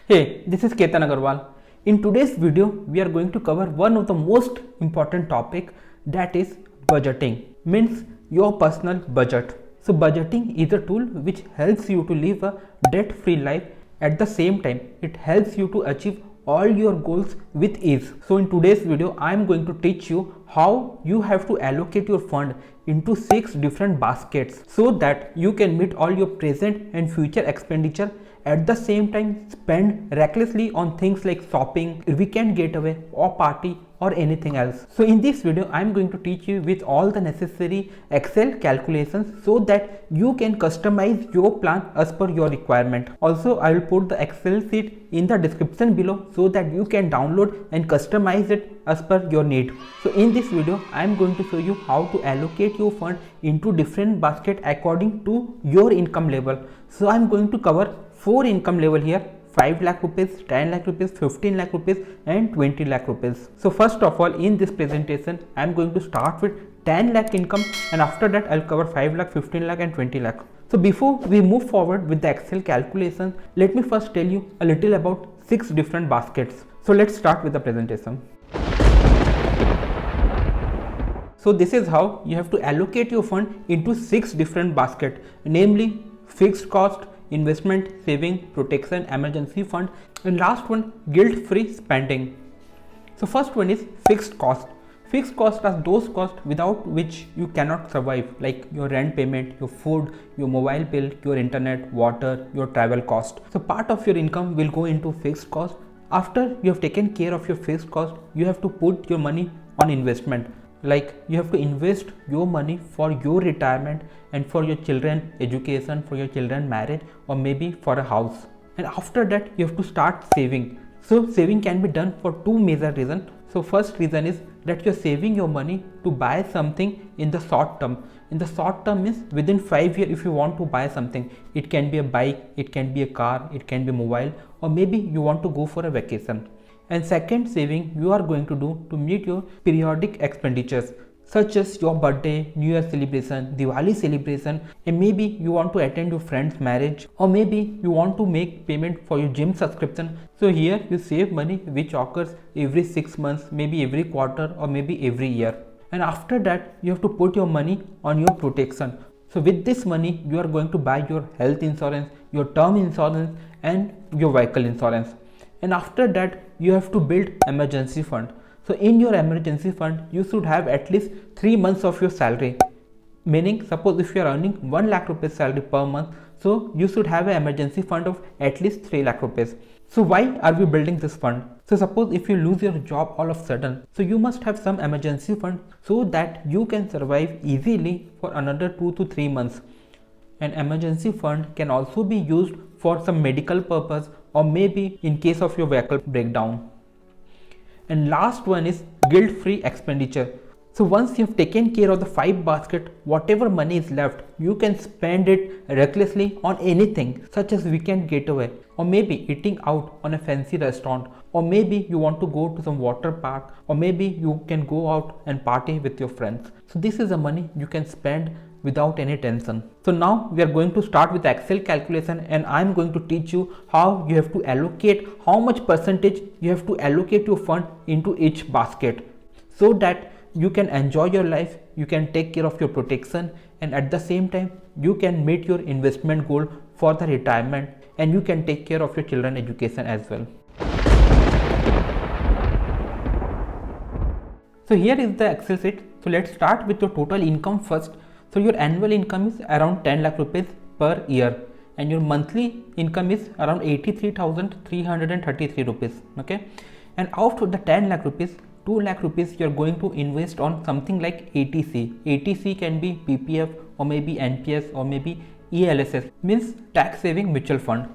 Hey, this is Ketan Agarwal. In today's video, we are going to cover one of the most important topic, that is budgeting, means your personal budget. So budgeting is a tool which helps you to live a debt-free life. At the same time, it helps you to achieve all your goals with ease. So in today's video, I am going to teach you how you have to allocate your fund into 6 different baskets so that you can meet all your present and future expenditure. At the same time, spend recklessly on things like shopping, weekend getaway or party or anything else. So in this video, I am going to teach you with all the necessary Excel calculations so that you can customize your plan as per your requirement. Also, I will put the Excel sheet in the description below so that you can download and customize it as per your need. So in this video, I am going to show you how to allocate your fund into different baskets according to your income level. So I am going to cover 4 income level here: 5 lakh rupees, 10 lakh rupees, 15 lakh rupees and 20 lakh rupees. So first of all, in this presentation, I am going to start with 10 lakh income, and after that I'll cover 5 lakh, 15 lakh and 20 lakh. So before we move forward with the Excel calculation, let me first tell you a little about 6 different baskets. So let's start with the presentation. So this is how you have to allocate your fund into 6 different baskets, namely fixed cost, investment, saving, protection, emergency fund, and last one, guilt-free spending. So first one is fixed cost. Fixed costs are those costs without which you cannot survive, like your rent payment, your food, your mobile bill, your internet, water, your travel cost. So part of your income will go into fixed cost. After you have taken care of your fixed cost, you have to put your money on investment. Like you have to invest your money for your retirement and for your children education, for your children marriage, or maybe for a house. And after that, you have to start saving. So saving can be done for 2 major reasons. So first reason is that you're saving your money to buy something in the short term. In the short term means within 5 years, if you want to buy something, it can be a bike, it can be a car, it can be mobile, or maybe you want to go for a vacation. And second saving you are going to do to meet your periodic expenditures, such as your birthday, New Year celebration, Diwali celebration, and maybe you want to attend your friend's marriage, or maybe you want to make payment for your gym subscription. So here you save money which occurs every 6 months, maybe every quarter, or maybe every year. And after that, you have to put your money on your protection. So with this money, you are going to buy your health insurance, your term insurance and your vehicle insurance. And after that, you have to build emergency fund. So in your emergency fund, you should have at least 3 months of your salary. Meaning, suppose if you are earning 1 lakh rupees salary per month, so you should have an emergency fund of at least 3 lakh rupees. So why are we building this fund? So suppose if you lose your job all of a sudden, so you must have some emergency fund so that you can survive easily for another 2 to 3 months. An emergency fund can also be used for some medical purpose, or maybe in case of your vehicle breakdown. And last one is guilt-free expenditure. So once you have taken care of the 5 baskets, whatever money is left, you can spend it recklessly on anything, such as weekend getaway, or maybe eating out on a fancy restaurant, or maybe you want to go to some water park, or maybe you can go out and party with your friends. So this is the money you can spend without any tension. So now we are going to start with Excel calculation, and I am going to teach you how you have to allocate, how much percentage you have to allocate your fund into each basket, so that you can enjoy your life, you can take care of your protection, and at the same time you can meet your investment goal for the retirement, and you can take care of your children education as well. So here is the Excel sheet. So let's start with your total income first. So your annual income is around 10 lakh rupees per year, and your monthly income is around 83,333 rupees. Okay, and out of the 10 lakh rupees, 2 lakh rupees you are going to invest on something like ATC. ATC can be PPF, or maybe NPS, or maybe ELSS, means tax saving mutual fund.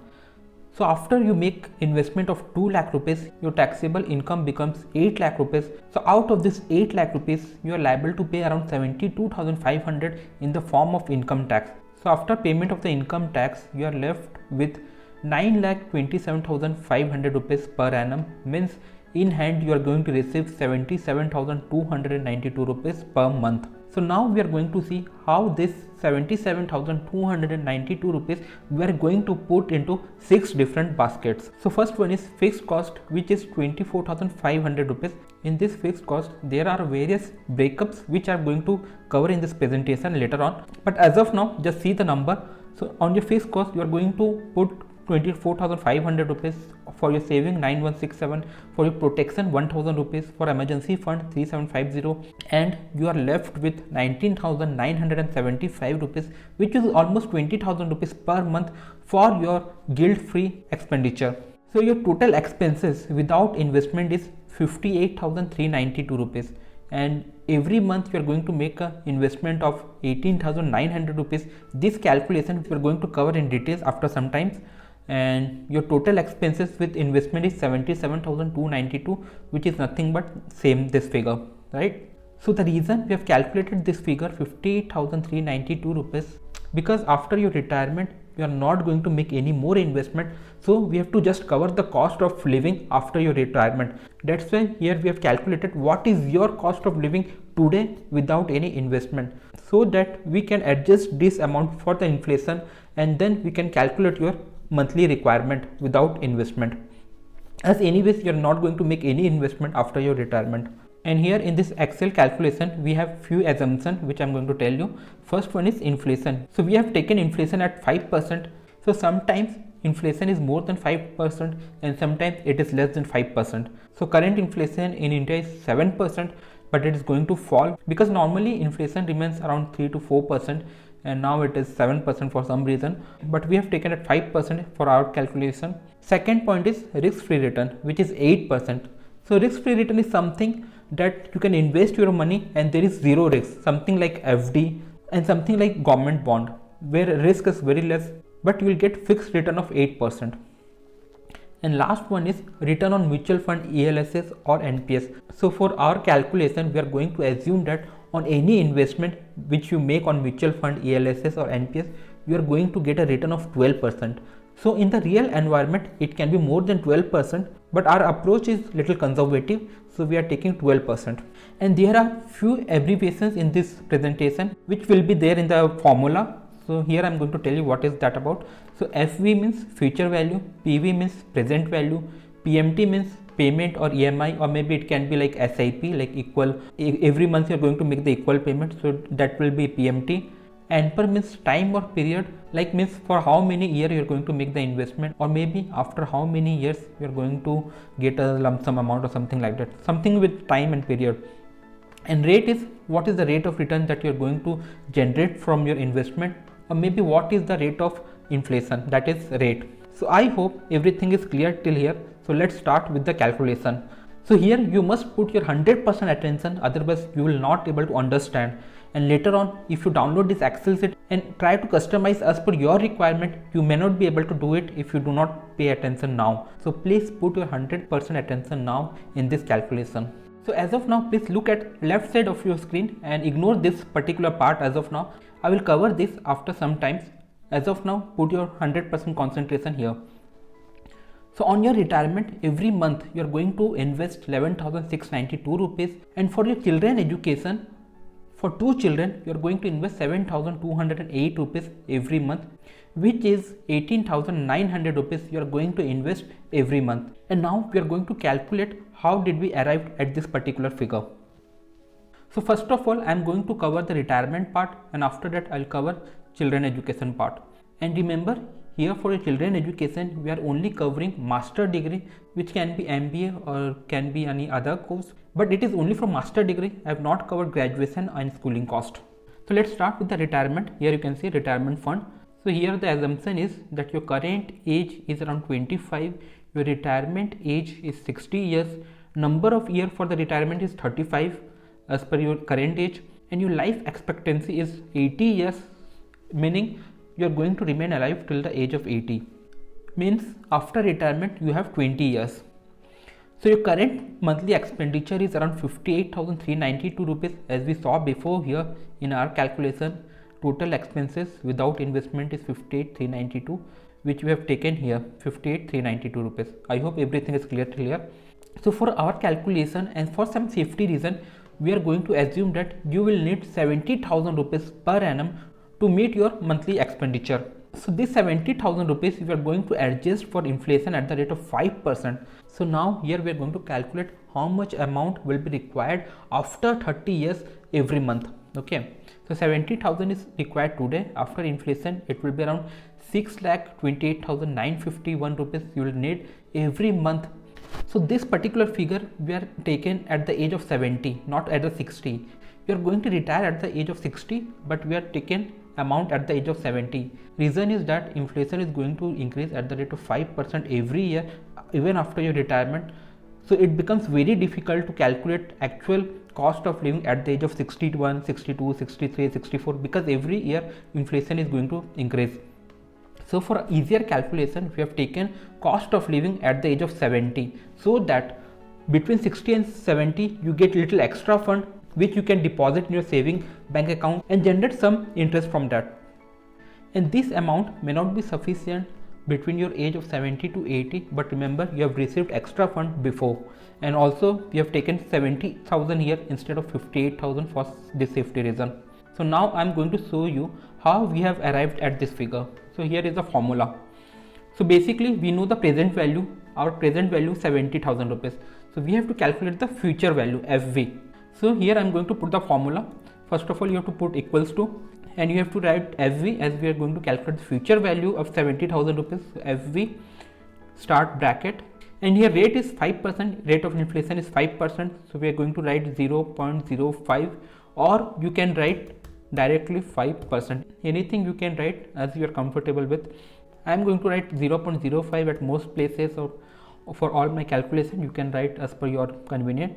So after you make investment of 2 lakh rupees, your taxable income becomes 8 lakh rupees. So out of this 8 lakh rupees, you are liable to pay around 72,500 in the form of income tax. So after payment of the income tax, you are left with 9,27,500 rupees per annum, means in hand you are going to receive 77,292 rupees per month. So now we are going to see how this 77,292 rupees we are going to put into 6 different baskets. So first one is fixed cost, which is 24,500 rupees. In this fixed cost there are various breakups which I am going to cover in this presentation later on, but as of now just see the number. So on your fixed cost you are going to put 24,500 rupees, for your saving 9167, for your protection 1000 rupees, for emergency fund 3750, and you are left with 19,975 rupees, which is almost 20,000 rupees per month for your guilt free expenditure. So your total expenses without investment is 58,392 rupees, and every month you are going to make an investment of 18,900 rupees. This calculation we are going to cover in details after some time, and your total expenses with investment is 77,292, which is nothing but same this figure, right? So the reason we have calculated this figure 58,392 rupees, because after your retirement you are not going to make any more investment, so we have to just cover the cost of living after your retirement. That's why here we have calculated what is your cost of living today without any investment, so that we can adjust this amount for the inflation, and then we can calculate your monthly requirement without investment, as anyways you are not going to make any investment after your retirement. And here in this Excel calculation we have few assumptions which I am going to tell you. First one is inflation. So we have taken inflation at 5%. So sometimes inflation is more than 5% and sometimes it is less than 5%. So current inflation in India is 7%, but it is going to fall because normally inflation remains around 3 to 4%, and now it is 7% for some reason, but we have taken at 5% for our calculation. Second point is risk-free return, which is 8%. So risk-free return is something that you can invest your money and there is zero risk, something like FD and something like government bond, where risk is very less, but you will get fixed return of 8%. And last one is return on mutual fund ELSS or NPS. So for our calculation we are going to assume that on any investment which you make on mutual fund ELSS or NPS, you are going to get a return of 12%. So in the real environment it can be more than 12%, but our approach is little conservative, so we are taking 12%. And there are few abbreviations in this presentation which will be there in the formula. So here I am going to tell you what is that about. So FV means future value, PV means present value, PMT means payment or EMI, or maybe it can be like SIP, like equal, every month you are going to make the equal payment, so that will be PMT. NPER means time or period, like means for how many years you are going to make the investment, or maybe after how many years you are going to get a lump sum amount or something like that, something with time and period. And rate is what is the rate of return that you are going to generate from your investment, or maybe what is the rate of inflation, that is rate. So I hope everything is clear till here. So let's start with the calculation. So here you must put your 100% attention, otherwise you will not able to understand. And later on, if you download this Excel sheet and try to customize as per your requirement, you may not be able to do it if you do not pay attention now. So please put your 100% attention now in this calculation. So as of now, please look at left side of your screen and ignore this particular part as of now. I will cover this after some time. As of now, put your 100% concentration here. So on your retirement, every month you are going to invest 11,692 rupees, and for your children education, for 2 children you are going to invest 7,208 rupees every month, which is 18,900 rupees you are going to invest every month. And now we are going to calculate how did we arrive at this particular figure. So first of all, I am going to cover the retirement part, and after that I will cover children education part. And remember, here for your children education we are only covering master degree, which can be MBA or can be any other course, but it is only for master degree. I have not covered graduation and schooling cost. So let's start with the retirement. Here you can see retirement fund. So here the assumption is that your current age is around 25, your retirement age is 60 years, number of years for the retirement is 35 as per your current age, and your life expectancy is 80 years, meaning you are going to remain alive till the age of 80. Means after retirement you have 20 years. So your current monthly expenditure is around 58,392 rupees, as we saw before here in our calculation. Total expenses without investment is 58,392, which we have taken here 58,392 rupees. I hope everything is clear till here. So for our calculation and for some safety reason, we are going to assume that you will need 70,000 rupees per annum to meet your monthly expenditure. So this 70,000 rupees we are going to adjust for inflation at the rate of 5%. So now here we are going to calculate how much amount will be required after 30 years every month. Okay, so 70,000 is required today. After inflation it will be around 6,28,951 rupees you will need every month. So this particular figure we are taken at the age of 70, not at the 60. We are going to retire at the age of 60, but we are taken amount at the age of 70. Reason is that inflation is going to increase at the rate of 5% every year even after your retirement. So it becomes very difficult to calculate actual cost of living at the age of 61, 62, 63, 64 because every year inflation is going to increase. So for easier calculation, we have taken cost of living at the age of 70, so that between 60 and 70 you get little extra fund which you can deposit in your saving bank account and generate some interest from that. And this amount may not be sufficient between your age of 70 to 80, but remember you have received extra fund before, and also you have taken 70,000 here instead of 58,000 for this safety reason. So now I am going to show you how we have arrived at this figure. So here is the formula. So basically we know the present value. Our present value is 70,000 rupees. So we have to calculate the future value FV. So here I am going to put the formula. First of all you have to put equals to, and you have to write FV as we are going to calculate the future value of 70,000 rupees. So FV start bracket, and here rate is 5%, rate of inflation is 5%. So we are going to write 0.05, or you can write directly 5%. Anything you can write as you are comfortable with. I am going to write 0.05 at most places, or for all my calculation you can write as per your convenience.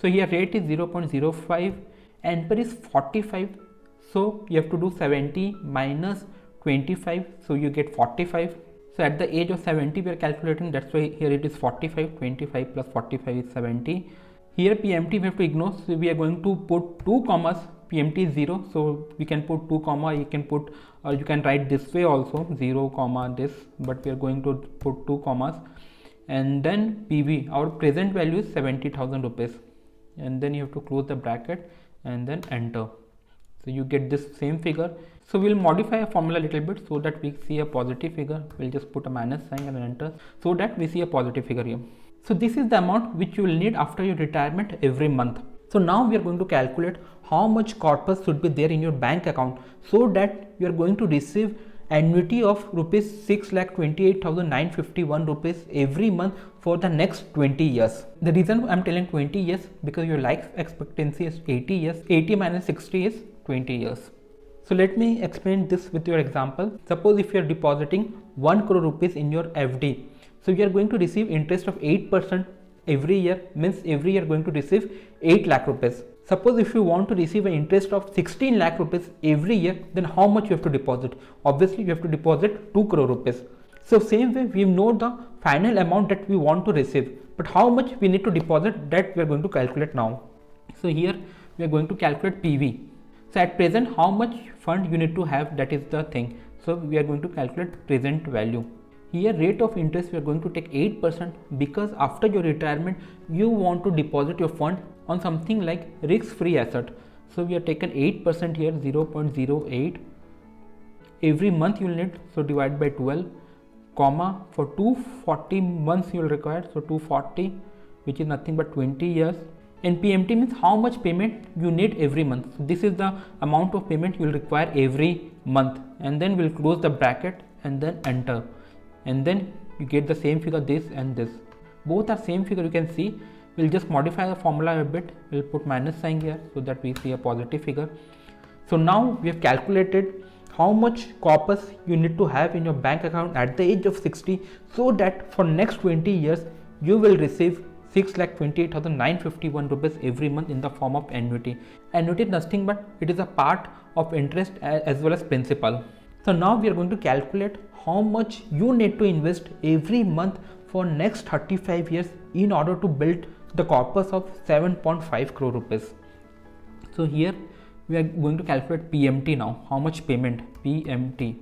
So here rate is 0.05 and per is 45. So you have to do 70 minus 25, so you get 45. So at the age of 70 we are calculating, that's why here it is 45. 25 plus 45 is 70. Here PMT we have to ignore, so we are going to put 2 commas. PMT is 0, so we can put 2 comma, you can put, or you can write this way also, 0 comma this, but we are going to put 2 commas. And then PV, our present value is 70,000 rupees, and then you have to close the bracket and then enter. So you get this same figure. So we'll modify a formula a little bit so that we see a positive figure. We'll just put a minus sign and enter so that we see a positive figure here. So this is the amount which you will need after your retirement every month. So now we are going to calculate how much corpus should be there in your bank account so that you are going to receive annuity of rupees 6,28,951 rupees every month for the next 20 years. The reason I am telling 20 years because your life expectancy is 80 years. 80 minus 60 is 20 years. So let me explain this with your example. Suppose if you are depositing 1 crore rupees in your FD, so you are going to receive interest of 8% every year, means every year going to receive 8 lakh rupees. Suppose if you want to receive an interest of 16 lakh rupees every year, then how much you have to deposit? Obviously you have to deposit 2 crore rupees. So same way we know the final amount that we want to receive, but how much we need to deposit, that we are going to calculate now. So here we are going to calculate PV. So at present how much fund you need to have, that is the thing. So we are going to calculate present value. Here rate of interest we are going to take 8% because after your retirement you want to deposit your fund on something like risk-free asset. So we are taken 8% here, 0.08 every month you will need. So divide by 12, comma, for 240 months you will require, so 240, which is nothing but 20 years. And PMT means how much payment you need every month. So this is the amount of payment you will require every month, and then we'll close the bracket and then enter, and then you get the same figure, this and this. Both are same figure, you can see. We'll just modify the formula a bit. We'll put minus sign here so that we see a positive figure. So now we have calculated how much corpus you need to have in your bank account at the age of 60, so that for next 20 years you will receive 6,28,951 rupees every month in the form of annuity. Annuity is nothing but it is a part of interest as well as principal. So now we are going to calculate how much you need to invest every month for next 35 years in order to build the corpus of 7.5 crore rupees. So here we are going to calculate PMT now. How much payment? PMT.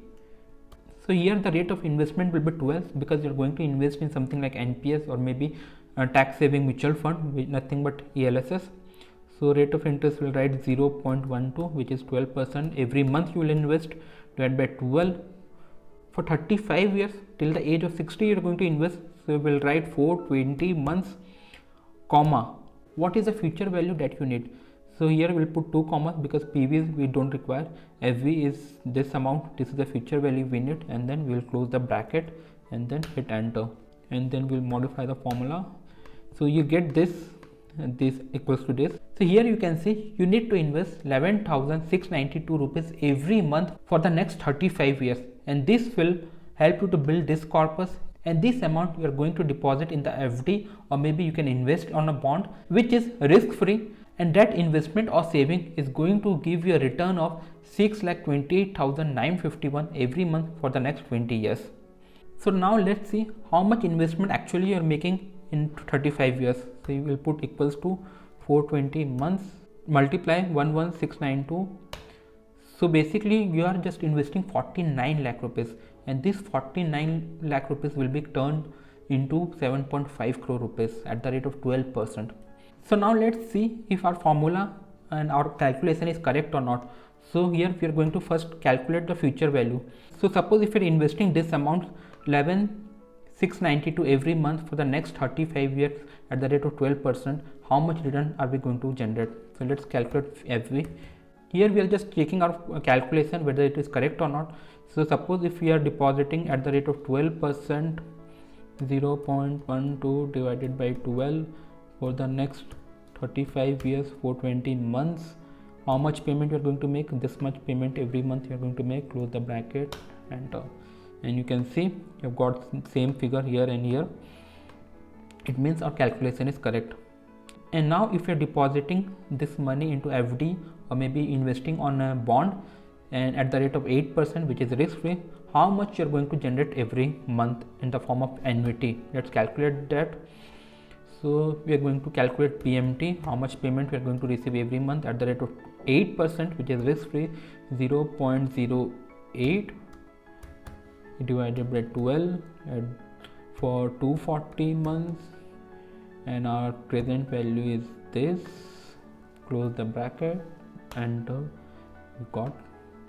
So here the rate of investment will be 12 because you are going to invest in something like NPS or maybe a tax saving mutual fund with nothing but ELSS. So rate of interest will write 0.12, which is 12%. Every month you will invest, divided by 12. For 35 years till the age of 60 you are going to invest, so you will write 420 months, comma, what is the future value that you need. So here we'll put 2 commas because PVs we don't require. FV is this amount, this is the future value we need, and then we'll close the bracket and then hit enter, and then we'll modify the formula. So you get this, and this equals to this. So here you can see you need to invest 11,692 rupees every month for the next 35 years, and this will help you to build this corpus, and this amount you are going to deposit in the FD, or maybe you can invest on a bond which is risk free, and that investment or saving is going to give you a return of 6,28,951 every month for the next 20 years. So now let's see how much investment actually you are making in 35 years. So you will put equals to 420 months multiply 11692. So basically you are just investing 49 lakh rupees, and this 49 lakh rupees will be turned into 7.5 crore rupees at the rate of 12%. So now let's see if our formula and our calculation is correct or not. So here we are going to first calculate the future value. So suppose if you are investing this amount 11,692 every month for the next 35 years at the rate of 12%, how much return are we going to generate? So let's calculate FV. Here we are just checking our calculation whether it is correct or not. So suppose if we are depositing at the rate of 12%, 0.12 divided by 12 for the next 35 years, 420 months, how much payment you are going to make? This much payment every month you are going to make. Close the bracket, enter, and you can see you have got same figure here and here. It means our calculation is correct. And now if you are depositing this money into FD, or maybe investing on a bond, and at the rate of 8%, which is risk free, how much you are going to generate every month in the form of annuity? Let's calculate that. So we are going to calculate PMT, how much payment we are going to receive every month at the rate of 8%, which is risk free, 0.08 divided by 12 for 240 months, and our present value is this. Close the bracket, and we got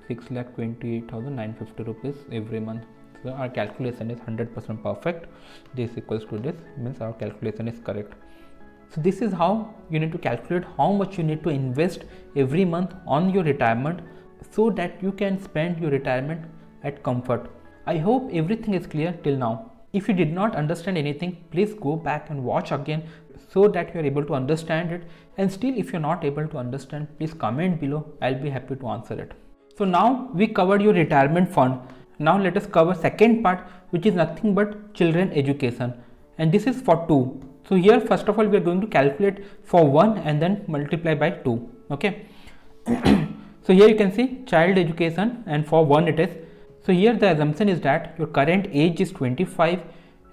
6,28,950 rupees every month. So our calculation is 100% perfect. This equals to this, means our calculation is correct. So this is how you need to calculate how much you need to invest every month on your retirement, so that you can spend your retirement at comfort. I hope everything is clear till now. If you did not understand anything, please go back and watch again so that you are able to understand it. And still if you are not able to understand, please comment below. I'll be happy to answer it. So now we covered your retirement fund. Now let us cover second part, which is nothing but children education, and this is for 2. So here first of all we are going to calculate for 1 and then multiply by 2. Okay. So here you can see child education, and for 1 it is. So here the assumption is that your current age is 25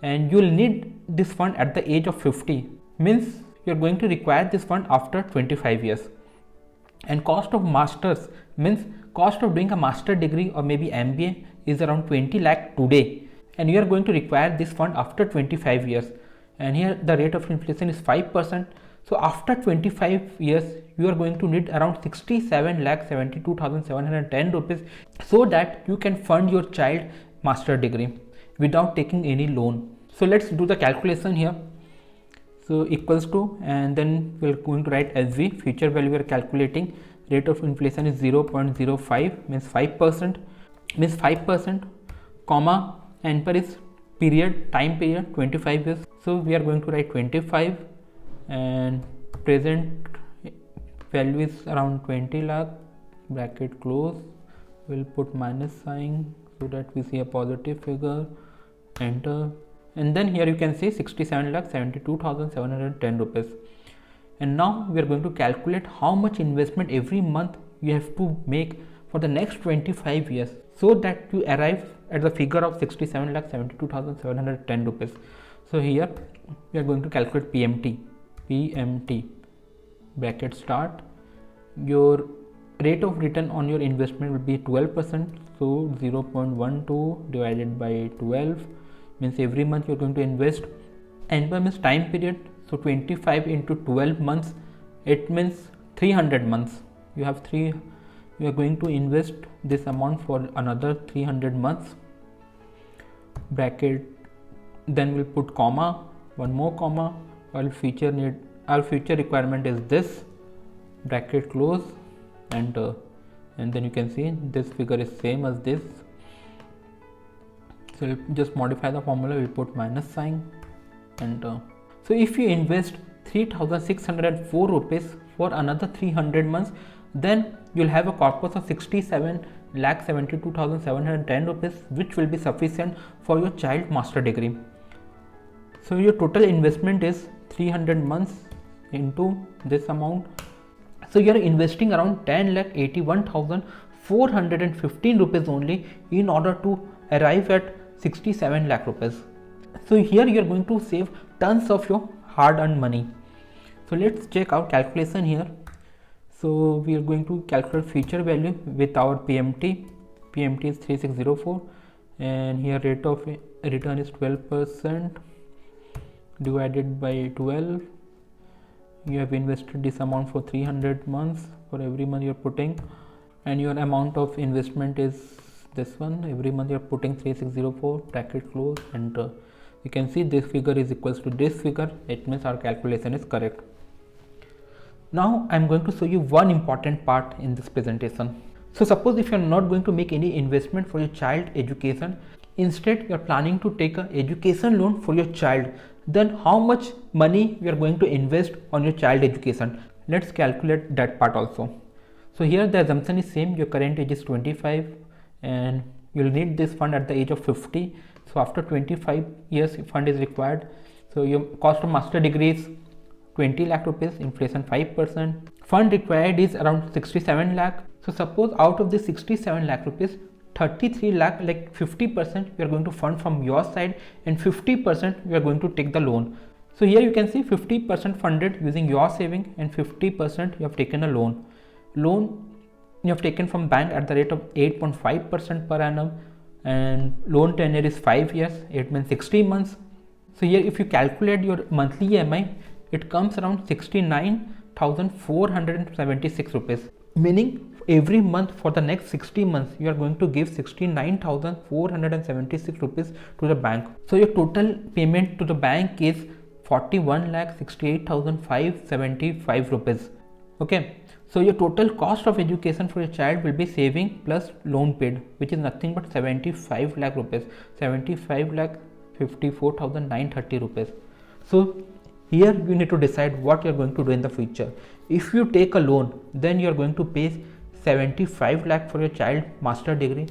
and you will need this fund at the age of 50, means you are going to require this fund after 25 years. And cost of masters, means cost of doing a master degree or maybe MBA is around 20 lakh today, and you are going to require this fund after 25 years, and here the rate of inflation is 5%. So after 25 years you are going to need around 67,72,710 rupees, so that you can fund your child master degree without taking any loan. So let's do the calculation here. So equals to, and then we're going to write SV, future value we are calculating. Rate of inflation is 0.05, means 5%, comma, and per is period, time period 25 years. So we are going to write 25, and present value is around 20 lakh, bracket close, we'll put minus sign so that we see a positive figure, enter, and then here you can see 67,72,710 rupees. And now we are going to calculate how much investment every month you have to make for the next 25 years, so that you arrive at the figure of 67,72,710 rupees. So here we are going to calculate PMT, bracket start. Your rate of return on your investment will be 12%, so 0.12 divided by 12 means every month you are going to invest. And by means time period, so 25 into 12 months, it means 300 months. You are going to invest this amount for another 300 months, bracket, then we'll put comma, one more comma, our future requirement is this, bracket close, and then you can see this figure is same as this. So we'll just modify the formula, we'll put minus sign, and so if you invest 3,604 rupees for another 300 months, then you'll have a corpus of 67,72,710 rupees, which will be sufficient for your child master degree. So your total investment is 300 months into this amount. So you are investing around 10,81,415 rupees only in order to arrive at 67 lakh rupees. So here you are going to save tons of your hard-earned money. So let's check our calculation here. So we are going to calculate future value with our PMT. PMT is 3604, and here rate of return is 12% divided by 12. You have invested this amount for 300 months. For every month you are putting, and your amount of investment is this one. Every month you are putting 3604, bracket close, and you can see this figure is equals to this figure. It means our calculation is correct. Now I am going to show you one important part in this presentation. So suppose if you are not going to make any investment for your child education, instead you are planning to take an education loan for your child, then how much money you are going to invest on your child education? Let's calculate that part also. So here the assumption is same. Your current age is 25 and you will need this fund at the age of 50. So after 25 years fund is required. So your cost of master degree is 20 lakh rupees, inflation 5%. Fund required is around 67 lakh. So suppose out of this 67 lakh rupees, 33 lakh, like 50% you are going to fund from your side and 50% you are going to take the loan. So here you can see 50% funded using your saving and 50% you have taken a loan. Loan you have taken from bank at the rate of 8.5% per annum, and loan tenure is 5 years, it means 60 months. So here if you calculate your monthly EMI, it comes around 69,476 rupees, meaning every month for the next 60 months you are going to give 69,476 rupees to the bank. So your total payment to the bank is 41,68,575 rupees. Okay, so your total cost of education for your child will be saving plus loan paid, which is nothing but 75 lakh rupees, 75,54,930 rupees. So here you need to decide what you are going to do in the future. If you take a loan, then you are going to pay 75 lakh for your child master degree,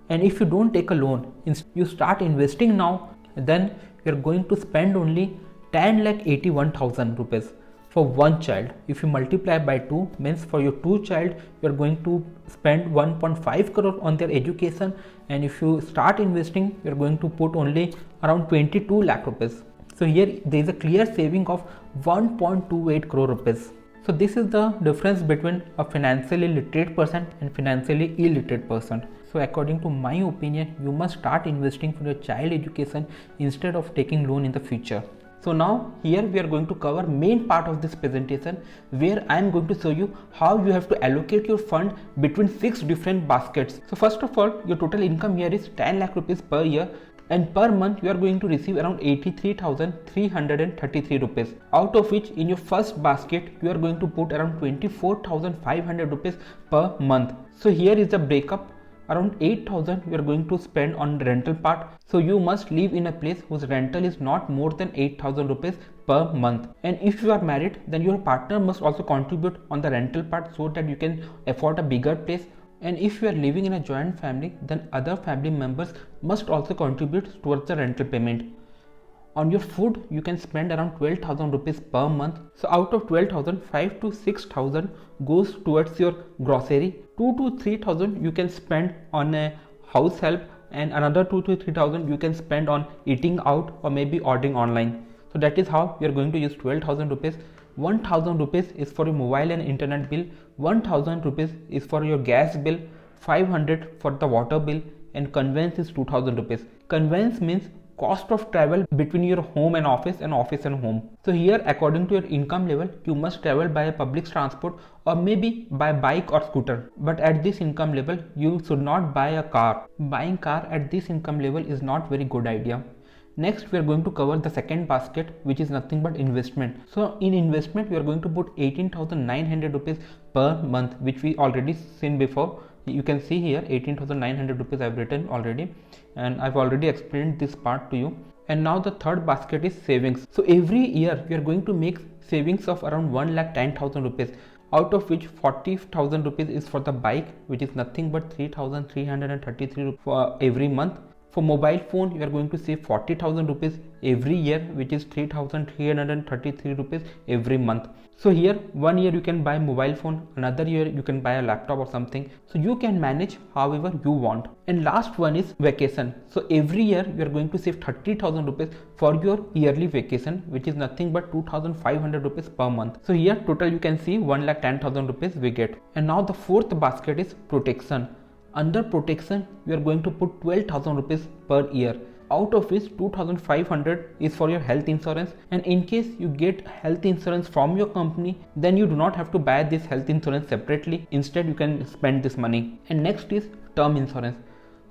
and if you don't take a loan, you start investing now, then you are going to spend only 10,81,000 rupees for one child. If you multiply by 2, means for your 2 child you are going to spend 1.5 crore on their education, and if you start investing you are going to put only around 22 lakh rupees. So here there is a clear saving of 1.28 crore rupees. So this is the difference between a financially literate person and financially illiterate person. So according to my opinion, you must start investing for your child education instead of taking loan in the future. So now here we are going to cover main part of this presentation, where I am going to show you how you have to allocate your fund between 6 different baskets. So first of all, your total income here is 10 lakh rupees per year, and per month you are going to receive around 83,333 rupees, out of which in your first basket you are going to put around 24,500 rupees per month. So here is the breakup. Around 8,000 you are going to spend on rental part. So you must live in a place whose rental is not more than 8,000 rupees per month. And if you are married, then your partner must also contribute on the rental part so that you can afford a bigger place. And if you are living in a joint family, then other family members must also contribute towards the rental payment. On your food, you can spend around 12,000 rupees per month. So out of 12,000, 5 to 6,000 goes towards your grocery. 2 to 3,000 you can spend on a house help, and another 2 to 3,000 you can spend on eating out or maybe ordering online. So that is how you are going to use 12,000 rupees. 1,000 rupees is for your mobile and internet bill, 1,000 rupees is for your gas bill, 500 for the water bill, and conveyance is 2,000 rupees. Conveyance means cost of travel between your home and office and home. So here, according to your income level, you must travel by a public transport or maybe by bike or scooter. But at this income level, you should not buy a car. Buying car at this income level is not very good idea. Next, we are going to cover the second basket, which is nothing but investment. So in investment, we are going to put 18,900 rupees per month, which we already seen before. You can see here 18,900 rupees I've written already, and I've already explained this part to you. And now the third basket is savings. So every year we are going to make savings of around 1,10,000 rupees, out of which 40,000 rupees is for the bike, which is nothing but 3,333 rupees for every month. For mobile phone, you are going to save 40,000 rupees every year, which is 3,333 rupees every month. So here, 1 year you can buy mobile phone, another year you can buy a laptop or something. So you can manage however you want. And last one is vacation. So every year you are going to save 30,000 rupees for your yearly vacation, which is nothing but 2,500 rupees per month. So here total you can see 1,10,000 rupees we get. And now the fourth basket is protection. Under protection, you are going to put 12,000 rupees per year, out of which 2,500 is for your health insurance. And in case you get health insurance from your company, then you do not have to buy this health insurance separately. Instead, you can spend this money. And next is term insurance.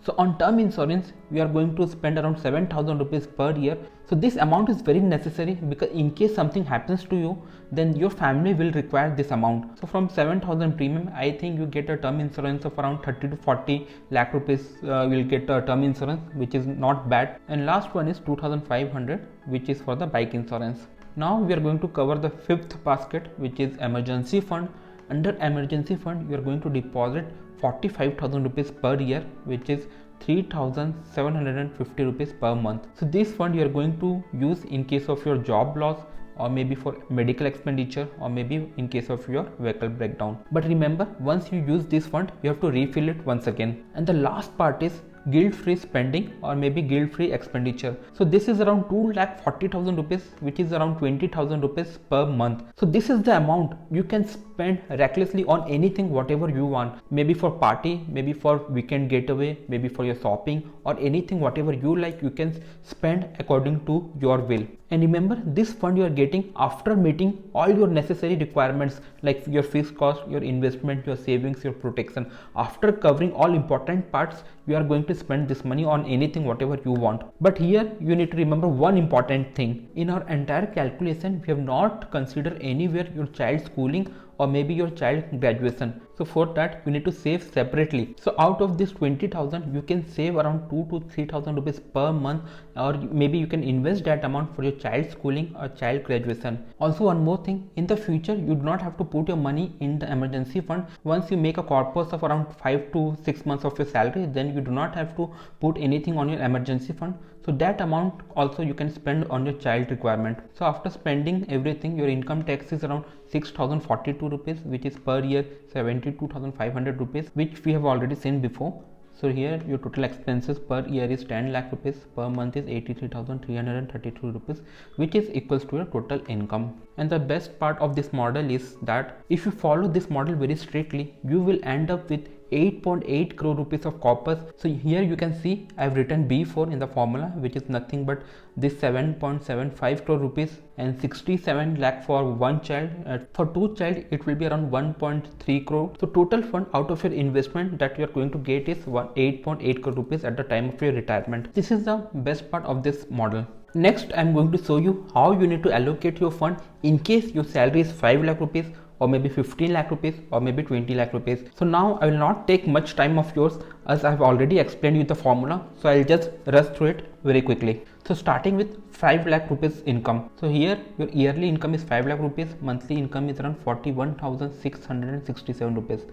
So on term insurance, we are going to spend around 7,000 rupees per year. So this amount is very necessary because in case something happens to you, then your family will require this amount. So from 7,000 premium, I think you get a term insurance of around 30 to 40 lakh rupees. Will get a term insurance, which is not bad. And last one is 2,500, which is for the bike insurance. Now we are going to cover the fifth basket, which is emergency fund. Under emergency fund, you are going to deposit 45,000 rupees per year, which is 3,750 rupees per month. So this fund you are going to use in case of your job loss, or maybe for medical expenditure, or maybe in case of your vehicle breakdown. But remember, once you use this fund, you have to refill it once again. And the last part is guilt-free spending or maybe guilt-free expenditure. So this is around 2,40,000 rupees, which is around 20,000 rupees per month. So this is the amount you can spend recklessly on anything, whatever you want. Maybe for party, maybe for weekend getaway, maybe for your shopping or anything, whatever you like, you can spend according to your will. And remember, this fund you are getting after meeting all your necessary requirements like your fixed cost, your investment, your savings, your protection. After covering all important parts, you are going to spend this money on anything, whatever you want. But here you need to remember one important thing. In our entire calculation, we have not considered anywhere your child's schooling or maybe your child graduation. So for that you need to save separately. So out of this 20,000, you can save around 2,000 to 3,000 rupees per month, or maybe you can invest that amount for your child's schooling or child graduation. Also one more thing, in the future you do not have to put your money in the emergency fund. Once you make a corpus of around 5 to 6 months of your salary, then you do not have to put anything on your emergency fund. So that amount also you can spend on your child requirement. So after spending everything, your income tax is around 6,042 rupees, which is per year 72,500 rupees, which we have already seen before. So here your total expenses per year is 10 lakh rupees, per month is 83,332 rupees, which is equals to your total income. And the best part of this model is that if you follow this model very strictly, you will end up with 8.8 crore rupees of corpus. So here you can see I've written B4 in the formula, which is nothing but this 7.75 crore rupees and 67 lakh for one child. For two child, it will be around 1.3 crore. So total fund out of your investment that you are going to get is 8.8 crore rupees at the time of your retirement. This is the best part of this model. Next, I'm going to show you how you need to allocate your fund in case your salary is 5 lakh rupees or maybe 15 lakh rupees or maybe 20 lakh rupees. So now I will not take much time of yours as I have already explained you the formula. So I'll just rush through it very quickly. So starting with 5 lakh rupees income. So here your yearly income is 5 lakh rupees, monthly income is around 41,667 rupees.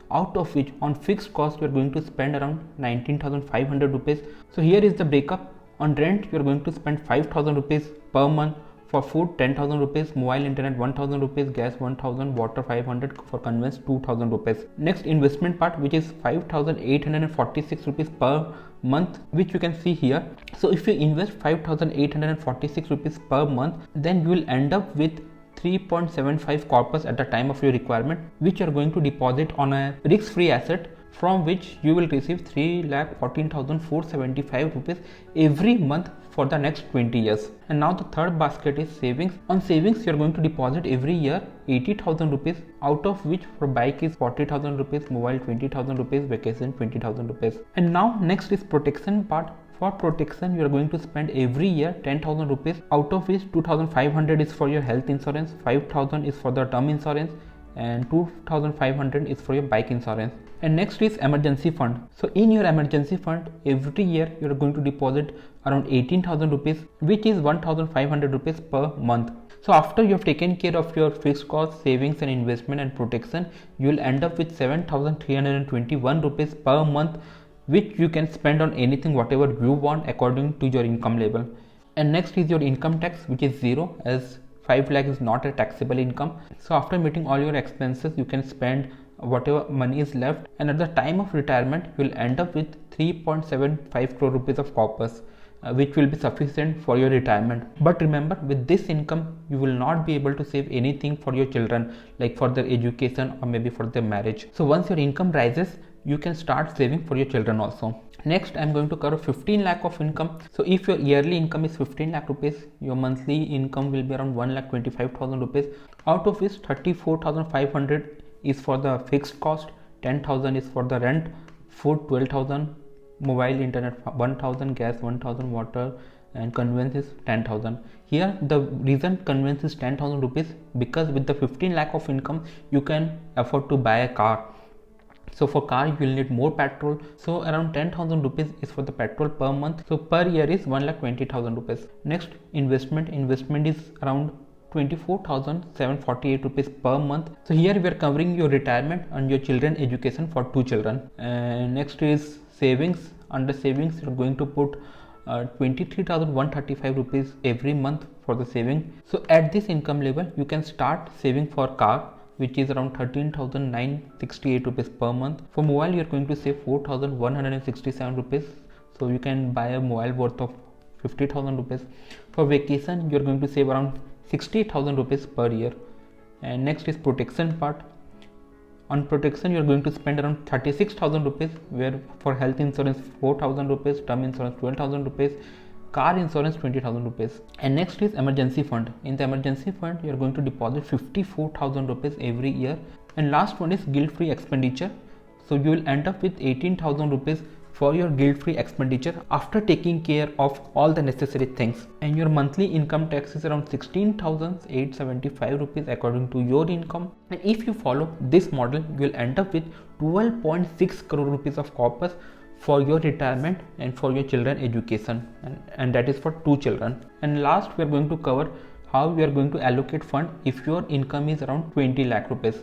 Out of which on fixed cost you are going to spend around 19,500 rupees. So here is the breakup. On rent you are going to spend 5,000 rupees per month. For food 10,000 rupees, mobile internet 1,000 rupees, gas 1,000, water 500, for conveyance 2,000 rupees. Next investment part, which is 5,846 rupees per month, which you can see here. So if you invest 5,846 rupees per month, then you will end up with 3.75 corpus at the time of your requirement, which you are going to deposit on a risk-free asset, from which you will receive 3,14,475 rupees every month for the next 20 years. And now the third basket is savings. On savings, you're going to deposit every year 80,000 rupees, out of which for bike is 40,000 rupees, mobile 20,000 rupees, vacation 20,000 rupees. And now next is protection part. For protection, you are going to spend every year 10,000 rupees, out of which 2,500 is for your health insurance, 5,000 is for the term insurance, and 2,500 is for your bike insurance. And next is emergency fund. So in your emergency fund, every year you are going to deposit around 18,000 rupees, which is 1,500 rupees per month. So after you have taken care of your fixed cost, savings and investment and protection, you will end up with 7,321 rupees per month, which you can spend on anything whatever you want according to your income level. And next is your income tax, which is 0, as 5 lakh is not a taxable income. So after meeting all your expenses, you can spend whatever money is left, and at the time of retirement you will end up with 3.75 crore rupees of corpus, which will be sufficient for your retirement. But remember, with this income you will not be able to save anything for your children, like for their education or maybe for their marriage. So once your income rises, you can start saving for your children also. Next, I am going to cover 15 lakh of income. So if your yearly income is 15 lakh rupees, your monthly income will be around 1,25,000 rupees, out of which 34,500 is for the fixed cost, 10,000 is for the rent, food 12,000, mobile internet 1,000, gas 1,000, water and conveyance is 10,000. Here the reason conveyance is 10,000 rupees because with the 15 lakh of income you can afford to buy a car. So for car you will need more petrol, so around 10,000 rupees is for the petrol per month. So per year is 1,20,000 rupees. Next, investment is around 24,748 rupees per month. So here we are covering your retirement and your children education for 2 children. And next is savings. Under savings you are going to put 23,135 rupees every month for the saving. So at this income level you can start saving for car, which is around 13,968 rupees per month. For mobile you are going to save 4,167 rupees, so you can buy a mobile worth of 50,000 rupees. For vacation you are going to save around 60,000 rupees per year. And next is protection part. On protection you are going to spend around 36,000 rupees, where for health insurance 4,000 rupees, term insurance 12,000 rupees, car insurance 20,000 rupees. And next is emergency fund. In the emergency fund you are going to deposit 54,000 rupees every year. And last one is guilt free expenditure. So you will end up with 18,000 rupees for your guilt free expenditure after taking care of all the necessary things. And your monthly income tax is around 16,875 rupees according to your income. And if you follow this model, you will end up with 12.6 crore rupees of corpus for your retirement and for your children education, and that is for 2 children. And last, we are going to cover how we are going to allocate fund if your income is around 20 lakh rupees.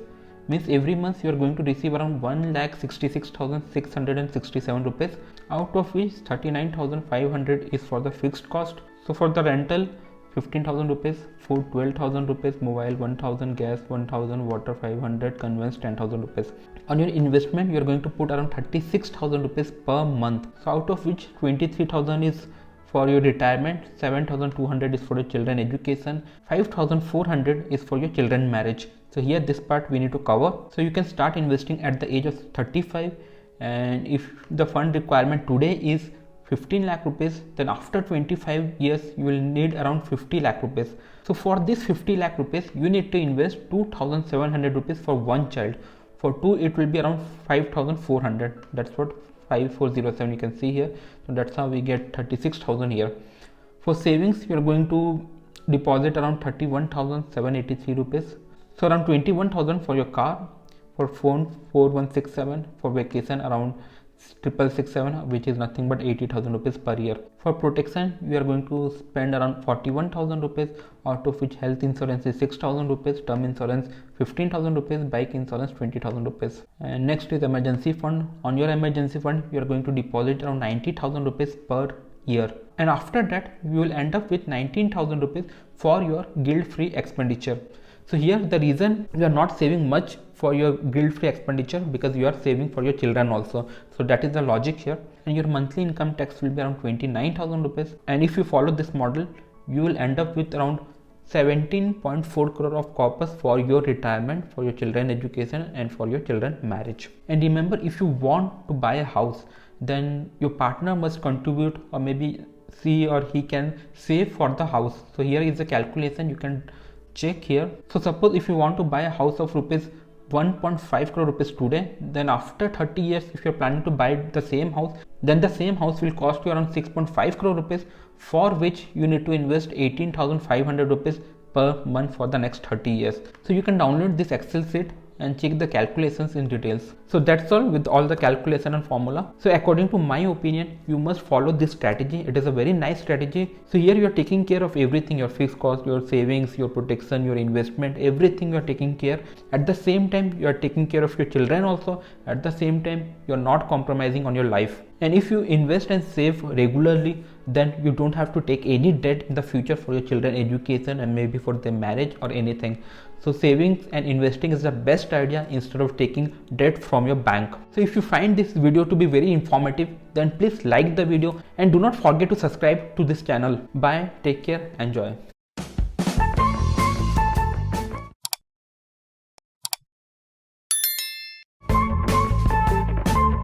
Means every month you are going to receive around 1,66,667 rupees, out of which 39,500 is for the fixed cost. So for the rental 15,000 rupees, food 12,000 rupees, mobile 1,000, gas 1,000, water 500, conveyance 10,000 rupees. On your investment you are going to put around 36,000 rupees per month, so out of which 23,000 is for your retirement, 7,200 is for your children education, 5,400 is for your children marriage. So here this part we need to cover. So you can start investing at the age of 35, and if the fund requirement today is 15 lakh rupees, then after 25 years you will need around 50 lakh rupees. So for this 50 lakh rupees you need to invest 2,700 rupees for one child. For 2 it will be around 5,400. That's what 5407 you can see here. So that's how we get 36,000 here. For savings you are going to deposit around 31,783 rupees. So around 21,000 for your car, for phone 4,167, for vacation around 6,667, which is nothing but 80,000 rupees per year. For protection we are going to spend around 41,000 rupees, out of which health insurance is 6,000 rupees, term insurance 15,000 rupees, bike insurance 20,000 rupees. And next is emergency fund. On your emergency fund you are going to deposit around 90,000 rupees per year, and after that you will end up with 19,000 rupees for your guilt free expenditure. So here the reason you are not saving much for your guilt free expenditure, because you are saving for your children also. So that is the logic here. And your monthly income tax will be around 29,000 rupees. And if you follow this model, you will end up with around 17.4 crore of corpus for your retirement, for your children education and for your children marriage. And remember, if you want to buy a house, then your partner must contribute, or maybe she or he can save for the house. So here is the calculation, you can check here. So suppose if you want to buy a house of rupees 1.5 crore rupees today, then after 30 years if you're planning to buy the same house, then the same house will cost you around 6.5 crore rupees, for which you need to invest 18,500 rupees per month for the next 30 years. So you can download this Excel sheet and check the calculations in details. So that's all with all the calculation and formula. So according to my opinion, you must follow this strategy. It is a very nice strategy. So here you are taking care of everything, your fixed cost, your savings, your protection, your investment, everything you are taking care. At the same time, you are taking care of your children also. At the same time, you are not compromising on your life. And if you invest and save regularly, then you don't have to take any debt in the future for your children education and maybe for their marriage or anything. So savings and investing is the best idea instead of taking debt from your bank. So if you find this video to be very informative, then please like the video and do not forget to subscribe to this channel. Bye, take care, enjoy.